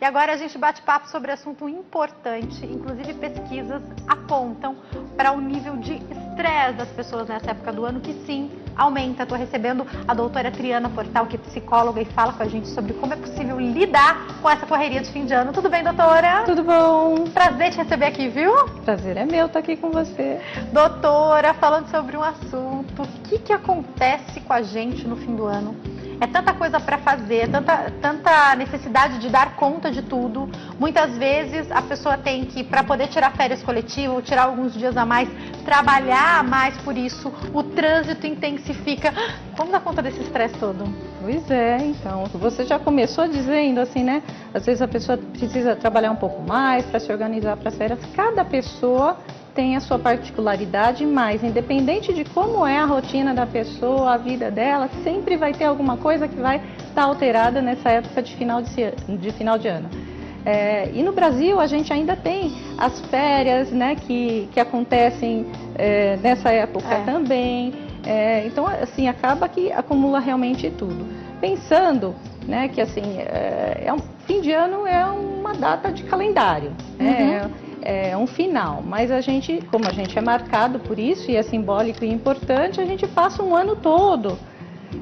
E agora a gente bate papo sobre assunto importante, inclusive pesquisas apontam para o nível de estresse das pessoas nessa época do ano, que sim, aumenta. Estou recebendo a doutora Triana Portal, que é psicóloga e fala com a gente sobre como é possível lidar com essa correria de fim de ano. Tudo bem, doutora? Tudo bom? Prazer te receber aqui, viu? Prazer é meu estar aqui com você. Doutora, falando sobre um assunto, o que acontece com a gente no fim do ano? É tanta coisa para fazer, tanta necessidade de dar conta de tudo. Muitas vezes a pessoa tem que, para poder tirar férias coletivas ou tirar alguns dias a mais, trabalhar mais por isso. O trânsito intensifica. Como dá conta desse estresse todo? Pois é, então, você já começou dizendo assim, né? Às vezes a pessoa precisa trabalhar um pouco mais para se organizar para as férias. Cada pessoa tem a sua particularidade, mas independente de como é a rotina da pessoa, a vida dela, sempre vai ter alguma coisa que vai estar alterada nessa época de final de ano. E no Brasil a gente ainda tem as férias, né, que acontecem nessa época também. Então, assim, acaba que acumula realmente tudo. Pensando, né, que assim, fim de ano é uma data de calendário, né? É um final, mas como a gente é marcado por isso e é simbólico e importante, a gente passa um ano todo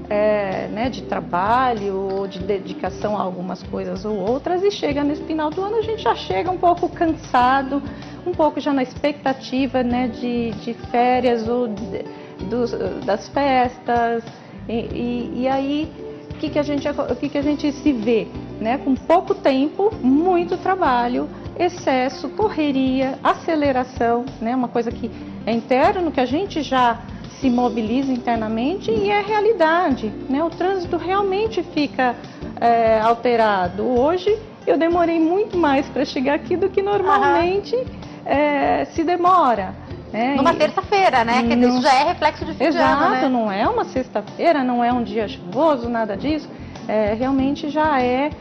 né, de trabalho, de dedicação a algumas coisas ou outras, e chega nesse final do ano, a gente já chega um pouco cansado, um pouco já na expectativa, né, de férias ou das festas, e aí o que a gente se vê, né, com pouco tempo, muito trabalho, excesso, correria, aceleração, né? Uma coisa que é interno, que a gente já se mobiliza internamente e é realidade, né? O trânsito realmente fica alterado. Hoje eu demorei muito mais para chegar aqui do que normalmente se demora. Numa terça-feira, né? Quer dizer, isso já é reflexo de fim de ano, né? Exato, não é uma sexta-feira, não é um dia chuvoso, nada disso. Realmente já é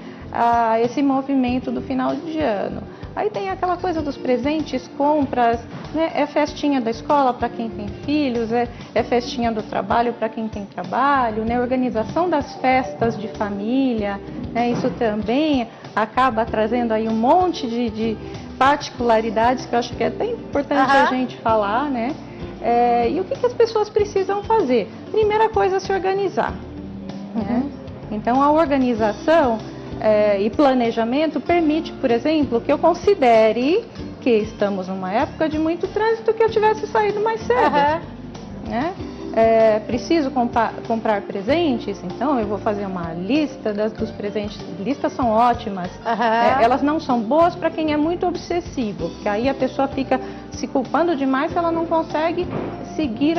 esse movimento do final de ano. Aí tem aquela coisa dos presentes, compras, né? É festinha da escola para quem tem filhos, é festinha do trabalho para quem tem trabalho, né? Organização das festas de família, né? Isso também acaba trazendo aí um monte de particularidades que eu acho que é até importante a gente falar, né? E o que as pessoas precisam fazer? Primeira coisa, se organizar, né? Então, a organização e planejamento permite, por exemplo, que eu considere que estamos numa época de muito trânsito, que eu tivesse saído mais cedo, né? Preciso comprar presentes, então eu vou fazer uma lista dos presentes. Listas são ótimas, elas não são boas para quem é muito obsessivo, porque aí a pessoa fica se culpando demais se ela não consegue seguir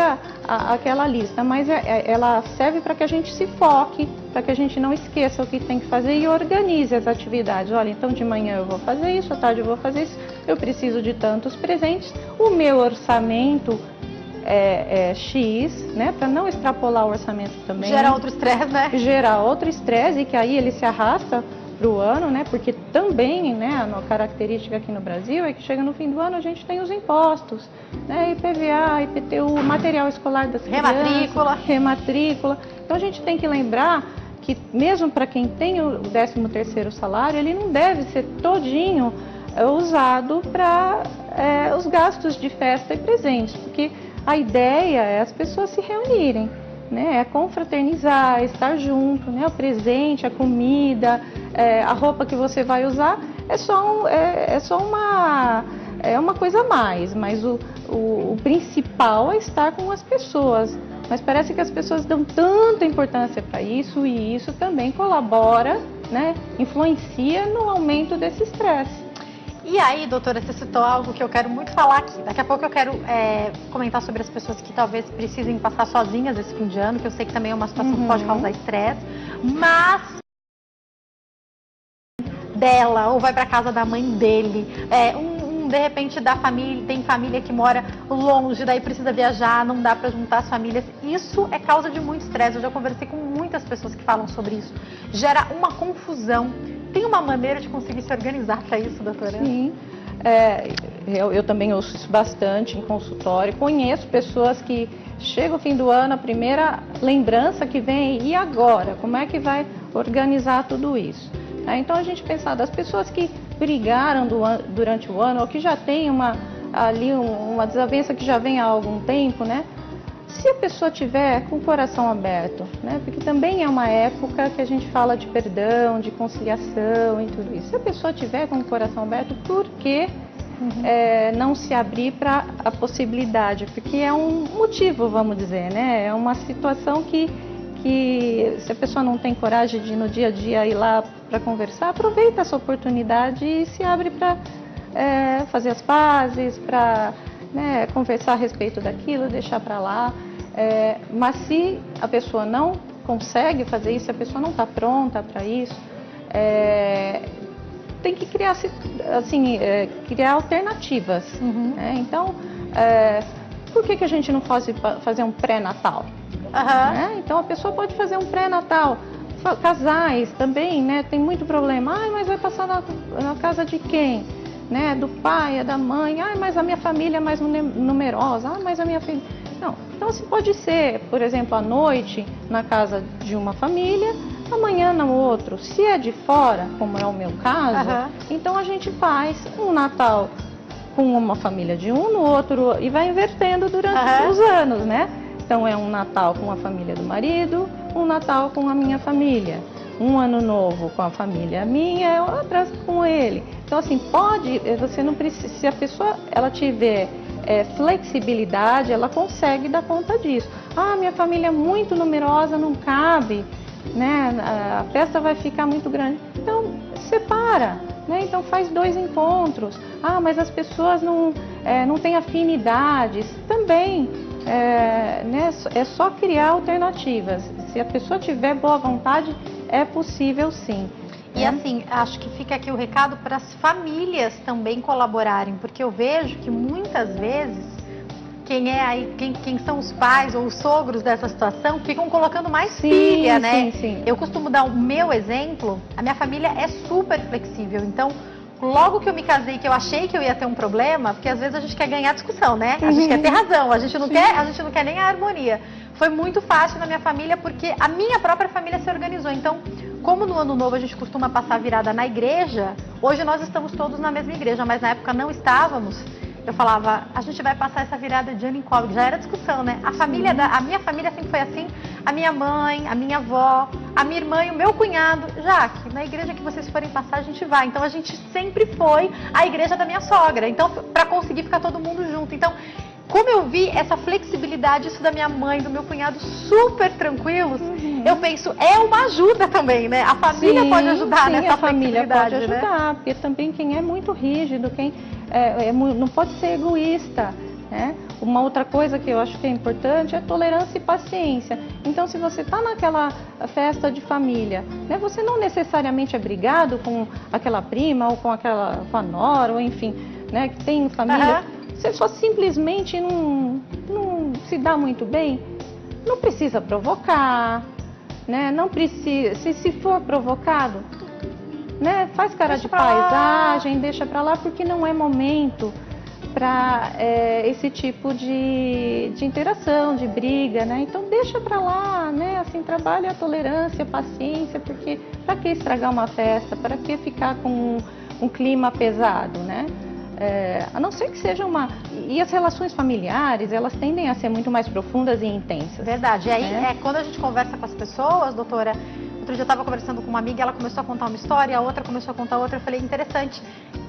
aquela lista, mas ela serve para que a gente se foque, para que a gente não esqueça o que tem que fazer e organize as atividades. Olha, então de manhã eu vou fazer isso, à tarde eu vou fazer isso, eu preciso de tantos presentes, o meu orçamento é X, né, para não extrapolar o orçamento também. Gerar outro estresse, né? Gerar outro estresse e que aí ele se arrasta para o ano, né, porque também, né, a característica aqui no Brasil é que chega no fim do ano a gente tem os impostos, né, IPVA, IPTU, material escolar das crianças, rematrícula. Então a gente tem que lembrar que mesmo para quem tem o 13º salário, ele não deve ser todinho usado para os gastos de festa e presentes, porque a ideia é as pessoas se reunirem, né? É confraternizar, estar junto, né? O presente, a comida, a roupa que você vai usar é só uma coisa a mais, mas o principal é estar com as pessoas. Mas parece que as pessoas dão tanta importância para isso, e isso também colabora, né? Influencia no aumento desse estresse. E aí, doutora, você citou algo que eu quero muito falar aqui. Daqui a pouco eu quero comentar sobre as pessoas que talvez precisem passar sozinhas esse fim de ano, que eu sei que também é uma situação que pode causar estresse, mas dela, ou vai para casa da mãe dele, de repente tem família que mora longe, daí precisa viajar, não dá para juntar as famílias. Isso é causa de muito estresse. Eu já conversei com muitas pessoas que falam sobre isso. Gera uma confusão. Tem uma maneira de conseguir se organizar para isso, doutora? Sim, eu também ouço isso bastante em consultório. Conheço pessoas que chega o fim do ano, a primeira lembrança que vem, e agora? Como é que vai organizar tudo isso? Então a gente pensar das pessoas que brigaram durante o ano ou que já tem uma desavença que já vem há algum tempo, né? Se a pessoa tiver com o coração aberto, né? Porque também é uma época que a gente fala de perdão, de conciliação e tudo isso. Se a pessoa tiver com o coração aberto, por que não se abrir para a possibilidade? Porque é um motivo, vamos dizer, né? É uma situação que se a pessoa não tem coragem de no dia a dia ir lá para conversar, aproveita essa oportunidade e se abre para fazer as pazes, para conversar a respeito daquilo, deixar para lá. Mas se a pessoa não consegue fazer isso, se a pessoa não está pronta para isso, tem que criar, assim, criar alternativas. Né? Então, por que a gente não fazer um pré-natal? Né? Então a pessoa pode fazer um pré-natal. Casais também, né? Tem muito problema. Mas vai passar na casa de quem? Né? Do pai, é da mãe. Mas a minha família é mais numerosa. Mas a minha filha... Não. Então assim, pode ser, por exemplo, à noite na casa de uma família, amanhã no outro. Se é de fora, como é o meu caso, então a gente faz um Natal com uma família de um, no outro, e vai invertendo durante os anos, né? Então é um Natal com a família do marido, um Natal com a minha família, um Ano Novo com a família minha, outra com ele. Então assim, você não precisa, se a pessoa ela tiver flexibilidade, ela consegue dar conta disso. Minha família é muito numerosa, não cabe, né? A festa vai ficar muito grande. Então separa, né? Então faz 2 encontros. Mas as pessoas não têm afinidades. Também né? É só criar alternativas. Se a pessoa tiver boa vontade, é possível sim. E assim, acho que fica aqui o recado para as famílias também colaborarem, porque eu vejo que muitas vezes quem são os pais ou os sogros dessa situação ficam colocando mais filha, né? Sim. Eu costumo dar o meu exemplo, a minha família é super flexível, então logo que eu me casei, que eu achei que eu ia ter um problema, porque às vezes a gente quer ganhar discussão, né? A gente quer ter razão, a gente não quer nem a harmonia. Foi muito fácil na minha família porque a minha própria família se organizou. Então, como no Ano Novo a gente costuma passar a virada na igreja, hoje nós estamos todos na mesma igreja, mas na época não estávamos. Eu falava, a gente vai passar essa virada de ano em qual? Já era discussão, né? A minha família sempre foi assim, a minha mãe, a minha avó, a minha irmã e o meu cunhado. Jaque, na igreja que vocês forem passar, a gente vai. Então a gente sempre foi à igreja da minha sogra, então para conseguir ficar todo mundo junto. Então, como eu vi essa flexibilidade, isso da minha mãe, do meu cunhado, super tranquilos, eu penso, é uma ajuda também, né? A família pode ajudar nessa flexibilidade, a família pode ajudar, porque também quem é muito rígido, quem não pode ser egoísta, né? Uma outra coisa que eu acho que é importante é tolerância e paciência. Então, se você está naquela festa de família, né, você não necessariamente é brigado com aquela prima ou com a nora, ou enfim, né, que tem família. Você só simplesmente não se dá muito bem, não precisa provocar, né? Não precisa, se for provocado, né? Faz cara de paisagem, deixa pra lá, porque não é momento para esse tipo de interação, de briga, né? Então deixa pra lá, né? Assim, trabalha a tolerância, a paciência, porque para que estragar uma festa? Para que ficar com um clima pesado, né? A não ser que seja E as relações familiares, elas tendem a ser muito mais profundas e intensas. Verdade. E aí, quando a gente conversa com as pessoas, doutora, outro dia eu estava conversando com uma amiga, ela começou a contar uma história, a outra começou a contar outra, eu falei, interessante.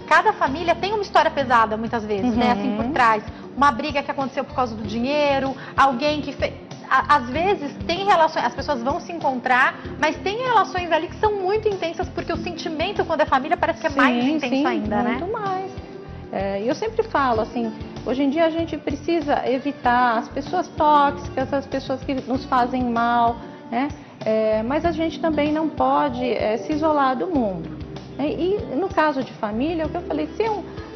Cada família tem uma história pesada, muitas vezes, né? Assim, por trás. Uma briga que aconteceu por causa do dinheiro, alguém que fez... Às vezes tem relações, as pessoas vão se encontrar, mas tem relações ali que são muito intensas, porque o sentimento quando é família parece que é mais intenso ainda, né? Muito mais. Eu sempre falo assim, hoje em dia a gente precisa evitar as pessoas tóxicas, as pessoas que nos fazem mal, né? Mas a gente também não pode se isolar do mundo. E no caso de família, o que eu falei, se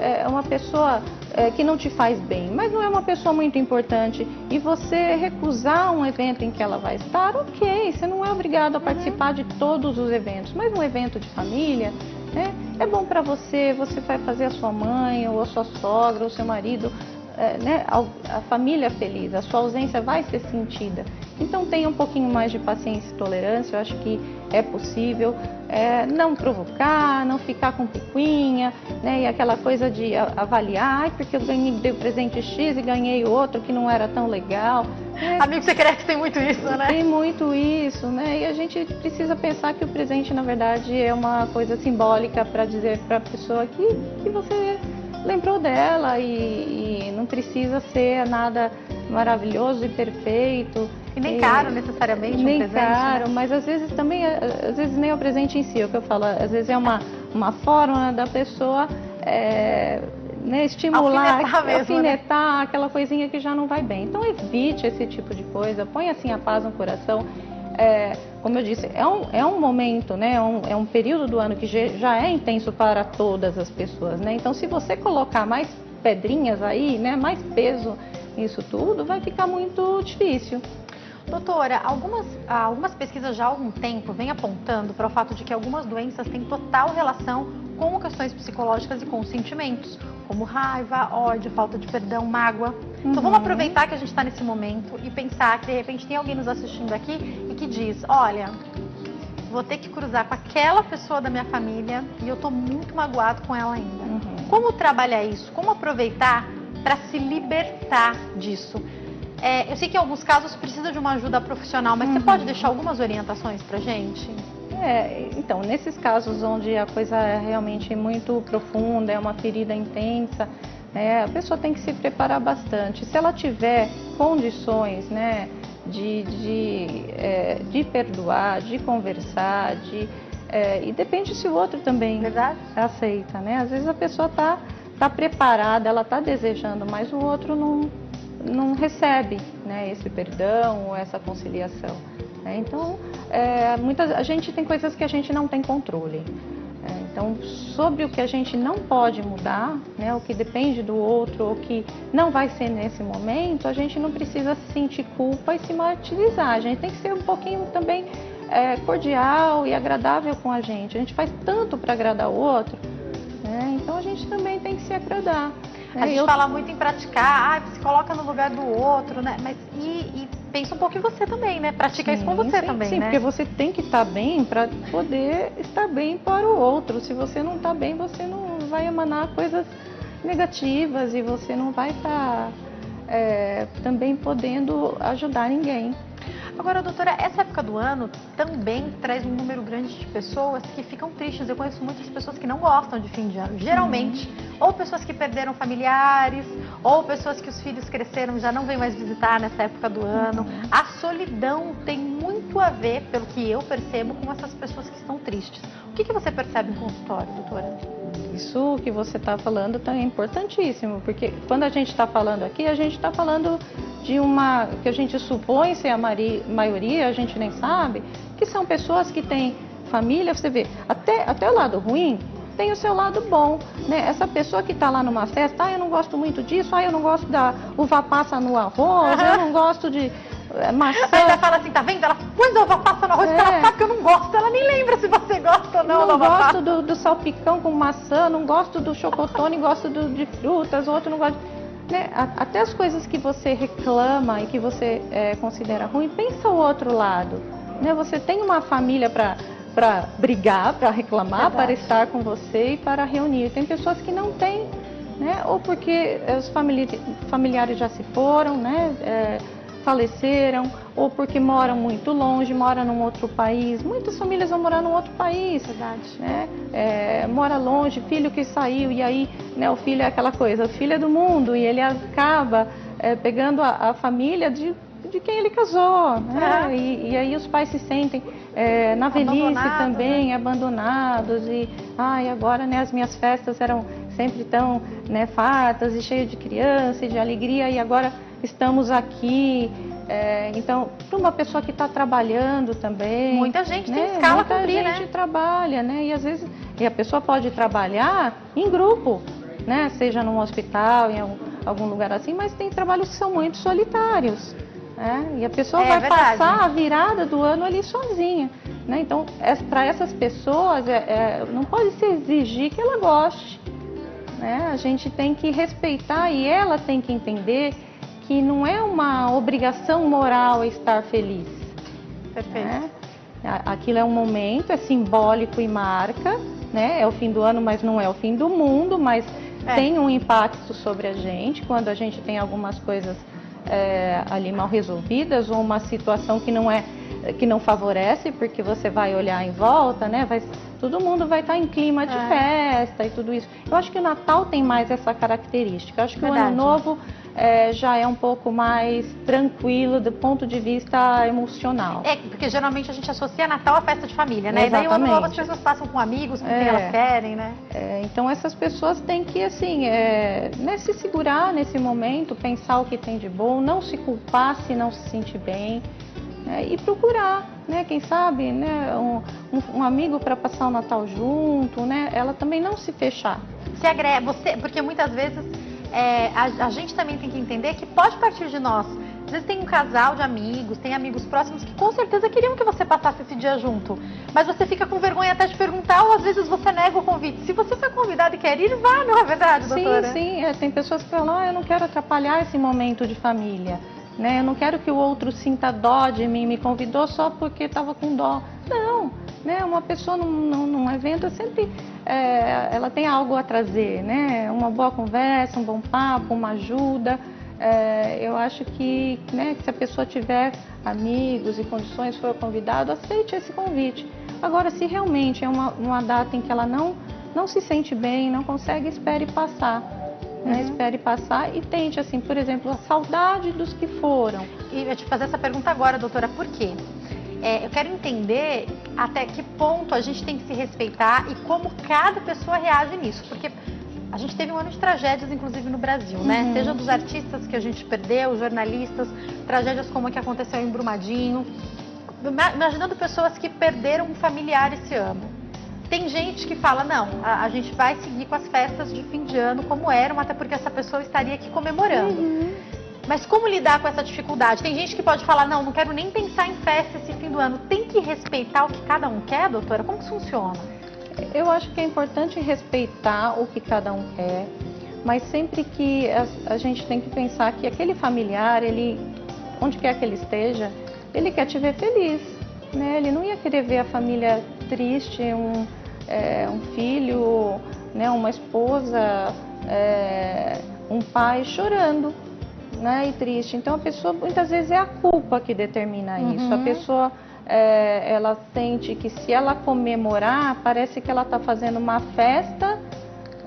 é uma pessoa que não te faz bem, mas não é uma pessoa muito importante, e você recusar um evento em que ela vai estar, ok, você não é obrigado a participar de todos os eventos, mas um evento de família, né, é bom para você vai fazer a sua mãe, ou a sua sogra, ou seu marido, né, a família feliz, a sua ausência vai ser sentida. Então tenha um pouquinho mais de paciência e tolerância, eu acho que é possível. Não provocar, não ficar com picuinha, né, e aquela coisa de avaliar, porque eu dei o presente X e ganhei outro que não era tão legal. Amigo secreto tem muito isso, né? Tem muito isso, né? E a gente precisa pensar que o presente, na verdade, é uma coisa simbólica para dizer para a pessoa que você lembrou dela e não precisa ser nada maravilhoso e perfeito. E nem caro necessariamente nem um presente. Caro, né? mas às vezes também, às vezes nem é o presente em si, é o que eu falo, às vezes é uma forma da pessoa né, estimular, alfinetar, aquela coisinha que já não vai bem. Então evite esse tipo de coisa, põe assim a paz no coração. Como eu disse, é um momento, né, é um período do ano que já é intenso para todas as pessoas, né? Então se você colocar mais pedrinhas aí, né, mais peso nisso tudo, vai ficar muito difícil. Doutora, algumas pesquisas já há algum tempo vêm apontando para o fato de que algumas doenças têm total relação com questões psicológicas e com sentimentos, como raiva, ódio, falta de perdão, mágoa. Então vamos aproveitar que a gente está nesse momento e pensar que de repente tem alguém nos assistindo aqui e que diz, olha, vou ter que cruzar com aquela pessoa da minha família e eu estou muito magoado com ela ainda. Como trabalhar isso? Como aproveitar para se libertar disso? Eu sei que em alguns casos precisa de uma ajuda profissional, mas você pode deixar algumas orientações pra gente? Então, nesses casos onde a coisa é realmente muito profunda, é uma ferida intensa, a pessoa tem que se preparar bastante. Se ela tiver condições, né, de perdoar, de conversar, e depende se o outro também aceita, né? Às vezes a pessoa tá preparada, ela tá desejando, mas o outro não recebe, né, esse perdão ou essa conciliação. Então, a gente tem coisas que a gente não tem controle. Então, sobre o que a gente não pode mudar, né, o que depende do outro, o que não vai ser nesse momento, a gente não precisa sentir culpa e se martirizar. A gente tem que ser um pouquinho também cordial e agradável com a gente. A gente faz tanto para agradar o outro, né, então a gente também tem que se agradar. A gente fala muito em praticar, se coloca no lugar do outro, né? Mas e pensa um pouco em você também, né? Pratica isso com você também, né? Porque você tem que estar bem para poder estar bem para o outro. Se você não está bem, você não vai emanar coisas negativas e você não vai estar também podendo ajudar ninguém. Agora, doutora, essa época do ano também traz um número grande de pessoas que ficam tristes. Eu conheço muitas pessoas que não gostam de fim de ano. Geralmente, ou pessoas que perderam familiares, ou pessoas que os filhos cresceram e já não vêm mais visitar nessa época do ano. A solidão tem muito a ver, pelo que eu percebo, com essas pessoas que estão tristes. O que você percebe em consultório, doutora? Isso que você está falando é importantíssimo, porque quando a gente está falando aqui, a gente está falando de uma que a gente supõe ser a maioria, a gente nem sabe, que são pessoas que têm família. Você vê, até o lado ruim tem o seu lado bom, né? Essa pessoa que está lá numa festa, eu não gosto muito disso, eu não gosto da uva passa no arroz, eu não gosto de maçã. Ainda fala assim, tá vendo? Ela põe a uva passa no arroz, porque ela sabe que eu não gosto, ela nem lembra se você gosta ou não. Não gosto do salpicão com maçã, não gosto do chocotone, gosto de frutas, o outro não gosta. Né? Até as coisas que você reclama e que você considera ruim, pensa o outro lado. Né? Você tem uma família para brigar, para reclamar, para estar com você e para reunir. Tem pessoas que não têm, né? Ou porque os familiares já se foram, né? Faleceram, ou porque moram muito longe, moram num outro país. Muitas famílias vão morar num outro país, né? Mora longe, filho que saiu, e aí, né, o filho é aquela coisa, o filho é do mundo, e ele acaba pegando a família de quem ele casou, né? E aí os pais se sentem na velhice também, abandonados, e agora, né, as minhas festas eram sempre tão, né, fartas e cheias de criança e de alegria, e agora estamos aqui. Então, para uma pessoa que está trabalhando também... Muita gente tem escala a cumprir, né? Muita gente trabalha, né? E às vezes a pessoa pode trabalhar em grupo, né? Seja num hospital, em algum lugar assim, mas tem trabalhos que são muito solitários, né? E a pessoa vai passar a virada do ano ali sozinha, né? Então, para essas pessoas, não pode se exigir que ela goste, né? A gente tem que respeitar e ela tem que entender que não é uma obrigação moral estar feliz. Perfeito. Né? Aquilo é um momento, é simbólico e marca, né? É o fim do ano, mas não é o fim do mundo, mas tem um impacto sobre a gente quando a gente tem algumas coisas ali mal resolvidas ou uma situação que não favorece, porque você vai olhar em volta, né? Todo mundo vai estar em clima de festa e tudo isso. Eu acho que o Natal tem mais essa característica. Eu acho que o Ano Novo já é um pouco mais tranquilo do ponto de vista emocional. Porque geralmente a gente associa Natal à festa de família, né? Exatamente. E daí o Ano Novo as pessoas passam com amigos, com quem elas querem, né? Então essas pessoas têm que, assim, né, se segurar nesse momento, pensar o que tem de bom, não se culpar se não se sentir bem. E procurar, né, quem sabe, né, um amigo para passar o Natal junto, né, ela também não se fechar. Se agrega, porque muitas vezes a gente também tem que entender que pode partir de nós. Às vezes tem um casal de amigos, tem amigos próximos que com certeza queriam que você passasse esse dia junto, mas você fica com vergonha até de perguntar ou às vezes você nega o convite. Se você foi convidado e quer ir, vá, não é verdade, doutora? Sim, tem pessoas que falam, eu não quero atrapalhar esse momento de família. Né? Eu não quero que o outro sinta dó de mim, me convidou só porque estava com dó. Não, né? Uma pessoa num evento sempre ela tem algo a trazer, né? Uma boa conversa, um bom papo, uma ajuda. Eu acho que, né, que se a pessoa tiver amigos e condições, for convidado, aceite esse convite. Agora, se realmente é uma data em que ela não se sente bem, não consegue, espere passar. Espere passar e tente, assim, por exemplo, a saudade dos que foram. E eu te fazer essa pergunta agora, doutora, por quê? Eu quero entender até que ponto a gente tem que se respeitar e como cada pessoa reage nisso, porque a gente teve um ano de tragédias, inclusive no Brasil, né? Seja dos artistas que a gente perdeu, jornalistas, tragédias como a que aconteceu em Brumadinho, imaginando pessoas que perderam um familiar esse ano. Tem gente que fala, não, a gente vai seguir com as festas de fim de ano como eram, até porque essa pessoa estaria aqui comemorando. Mas como lidar com essa dificuldade? Tem gente que pode falar, não quero nem pensar em festa esse fim do ano. Tem que respeitar o que cada um quer, doutora? Como que funciona? Eu acho que é importante respeitar o que cada um quer, mas sempre que a gente tem que pensar que aquele familiar, onde quer que ele esteja, ele quer te ver feliz. Né? Ele não ia querer ver a família triste, um filho, né? Uma esposa, um pai chorando, né? E triste. Então a pessoa, muitas vezes é a culpa que determina isso. A pessoa, ela sente que se ela comemorar, parece que ela está fazendo uma festa,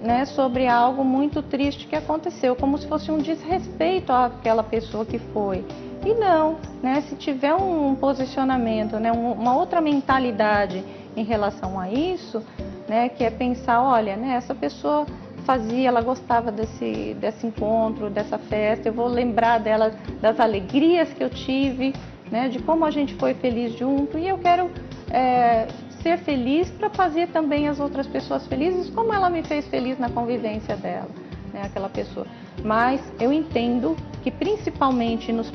né? Sobre algo muito triste que aconteceu, como se fosse um desrespeito àquela pessoa que foi. E não, né? Se tiver um posicionamento, né? Uma outra mentalidade em relação a isso, né? Que é pensar, olha, né? Essa pessoa ela gostava desse encontro, dessa festa, eu vou lembrar dela, das alegrias que eu tive, né? De como a gente foi feliz junto, e eu quero ser feliz para fazer também as outras pessoas felizes, como ela me fez feliz na convivência dela, né? Aquela pessoa. Mas eu entendo que principalmente nos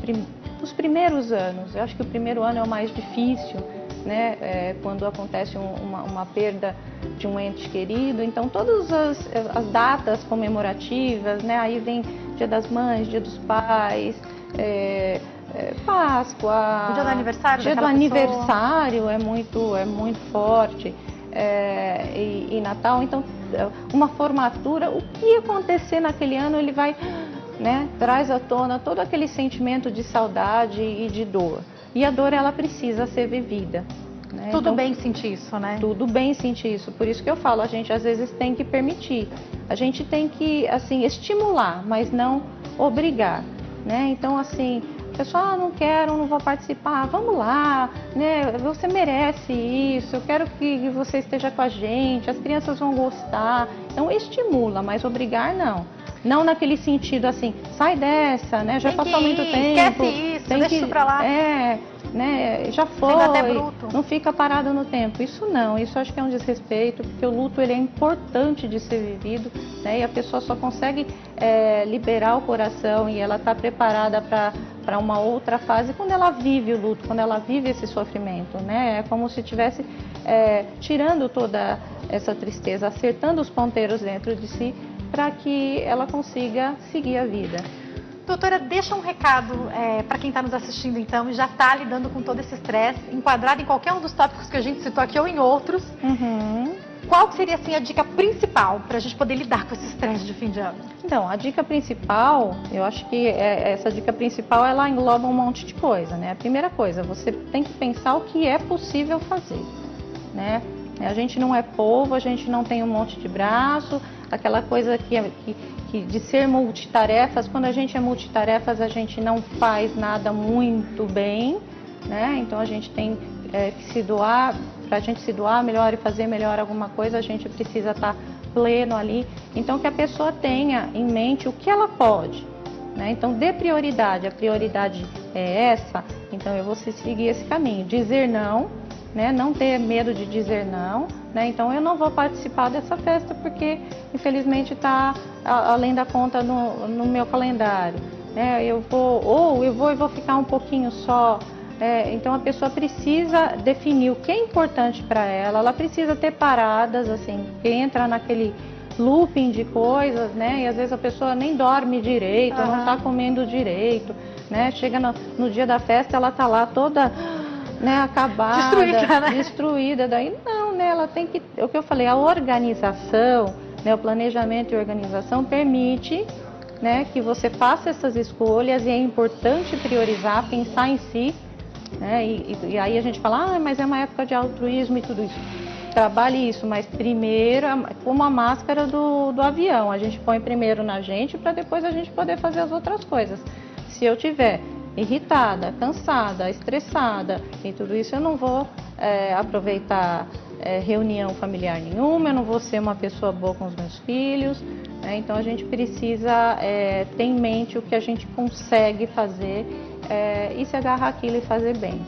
primeiros anos, eu acho que o primeiro ano é o mais difícil, né? Quando acontece uma perda de um ente querido, então todas as datas comemorativas, né? Aí vem Dia das Mães, Dia dos Pais, Páscoa, o dia do aniversário, dia do aniversário é muito forte, e Natal, então uma formatura, o que acontecer naquele ano ele vai, né, traz à tona todo aquele sentimento de saudade e de dor. E a dor, ela precisa ser vivida. Né? Tudo então, bem sentir isso, né? Tudo bem sentir isso. Por isso que eu falo, a gente às vezes tem que permitir. A gente tem que, assim, estimular, mas não obrigar. Né? Então, assim, o pessoal, não quero, não vou participar, vamos lá, né? Você merece isso, eu quero que você esteja com a gente, as crianças vão gostar. Então, estimula, mas obrigar não. Não naquele sentido assim, sai dessa, né? Já passou muito tempo. Esquece isso, deixa isso pra lá. Né? Já foi. Até bruto. Não fica parado no tempo. Isso não, isso acho que é um desrespeito, porque o luto ele é importante de ser vivido, né? E a pessoa só consegue liberar o coração e ela está preparada para uma outra fase quando ela vive o luto, quando ela vive esse sofrimento, né? É como se estivesse tirando toda essa tristeza, acertando os ponteiros dentro de si, para que ela consiga seguir a vida. Doutora, deixa um recado para quem está nos assistindo então e já está lidando com todo esse estresse, enquadrado em qualquer um dos tópicos que a gente citou aqui ou em outros. Qual seria assim a dica principal para a gente poder lidar com esse estresse de fim de ano? Então, a dica principal, eu acho que essa dica principal, ela engloba um monte de coisa, né? A primeira coisa, você tem que pensar o que é possível fazer, né? A gente não é povo, a gente não tem um monte de braço, aquela coisa que de ser multitarefas, quando a gente é multitarefas, a gente não faz nada muito bem, né? Então a gente tem que se doar, para a gente se doar melhor e fazer melhor alguma coisa, a gente precisa estar pleno ali. Então que a pessoa tenha em mente o que ela pode, né? Então dê prioridade, a prioridade é essa, então eu vou seguir esse caminho, dizer não, né? Não ter medo de dizer não, né? Então eu não vou participar dessa festa porque infelizmente está além da conta no meu calendário, né? Eu vou ficar um pouquinho só. Então a pessoa precisa definir o que é importante para ela, ela precisa ter paradas, assim, que entra naquele looping de coisas, né? E às vezes a pessoa nem dorme direito, não está comendo direito, né? Chega no dia da festa, ela tá lá toda, né, acabada, destruída, daí não, né? Ela tem que, o que eu falei, a organização, né? O planejamento e organização permite, né, que você faça essas escolhas e é importante priorizar, pensar em si. E aí a gente fala, mas é uma época de altruísmo e tudo isso. Trabalhe isso, mas primeiro, como a máscara do avião, a gente põe primeiro na gente para depois a gente poder fazer as outras coisas. Se eu tiver irritada, cansada, estressada e tudo isso, eu não vou aproveitar reunião familiar nenhuma, eu não vou ser uma pessoa boa com os meus filhos, né? Então a gente precisa ter em mente o que a gente consegue fazer e se agarrar aquilo e fazer bem.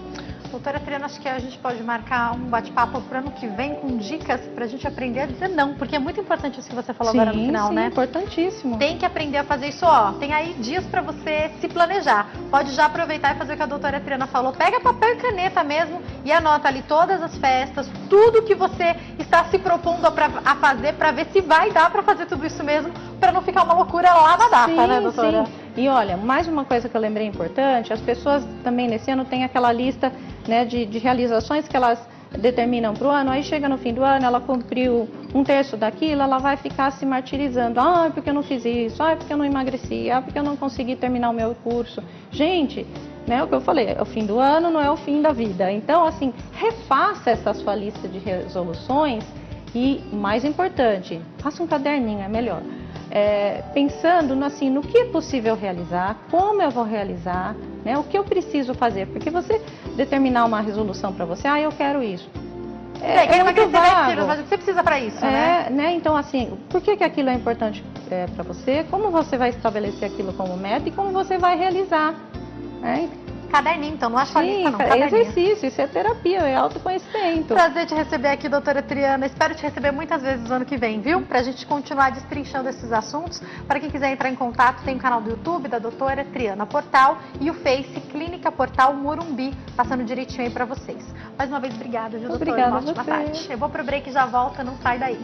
Doutora Triana, acho que a gente pode marcar um bate-papo para o ano que vem com dicas para a gente aprender a dizer não, porque é muito importante isso que você falou agora no final, né? Importantíssimo. Tem que aprender a fazer isso, ó. Tem aí dias para você se planejar. Pode já aproveitar e fazer o que a doutora Triana falou. Pega papel e caneta mesmo e anota ali todas as festas, tudo que você está se propondo a fazer para ver se vai dar para fazer tudo isso mesmo, para não ficar uma loucura lá na data, né, doutora? Sim. E olha, mais uma coisa que eu lembrei importante, as pessoas também nesse ano têm aquela lista, né, de realizações que elas determinam para o ano, aí chega no fim do ano, ela cumpriu um terço daquilo, ela vai ficar se martirizando, porque eu não fiz isso, porque eu não emagreci, porque eu não consegui terminar o meu curso. Gente, né, o que eu falei, o fim do ano não é o fim da vida, então assim, refaça essa sua lista de resoluções e, mais importante, faça um caderninho, é melhor. Pensando assim, no que é possível realizar, como eu vou realizar, né, o que eu preciso fazer, porque você determinar uma resolução para você, eu quero isso. É muito vago. Mas o que você precisa para isso, né? Então assim, por que aquilo é importante para você, como você vai estabelecer aquilo como meta e como você vai realizar, né? Caderninho, então, não acha lista não, caderninho. Exercício, isso é terapia, é autoconhecimento. Prazer te receber aqui, doutora Triana. Espero te receber muitas vezes no ano que vem, viu? Pra gente continuar destrinchando esses assuntos. Para quem quiser entrar em contato, tem o canal do YouTube da doutora Triana Portal e o Face Clínica Portal Morumbi, passando direitinho aí pra vocês. Mais uma vez, obrigada, viu, doutora? Obrigada, uma ótima tarde. Eu vou pro break e já volto, não sai daí.